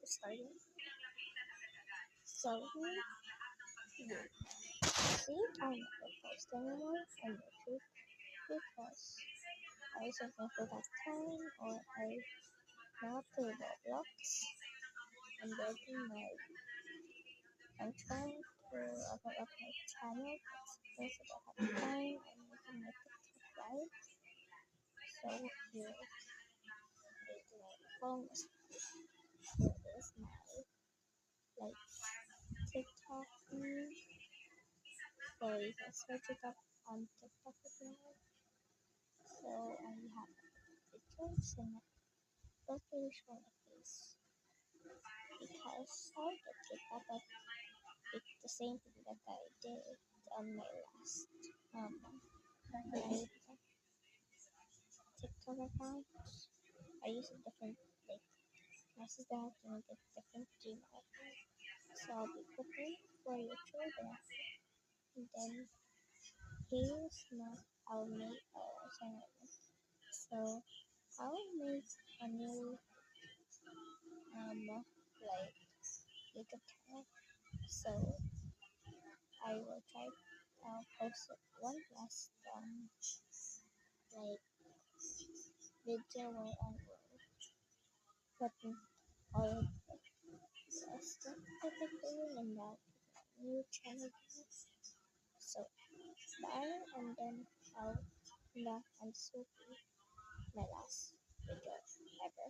starting. So yeah. See, I never post anymore on YouTube because I sometimes don't have time or I now play Roblox. I'm building my I'm trying to open up my channel, but since I don't have time, I'm making my TikTok live. So here is my phone. Here is my like TikTok. So you can search it up on TikTok if you want. So I have pictures and don't really show my face because I get kicked out of the same thing that I did on my last my TikTok account. I use a different like my sister has to make a different Gmail account. So I'll be cooking for YouTube and then here's not I'll make so I'll make a new like YouTube channel. So I will try I'll post one last like video where I will put in all of the stuff that I'm doing and now new channel. So bye and then I'll and this will be my last video ever.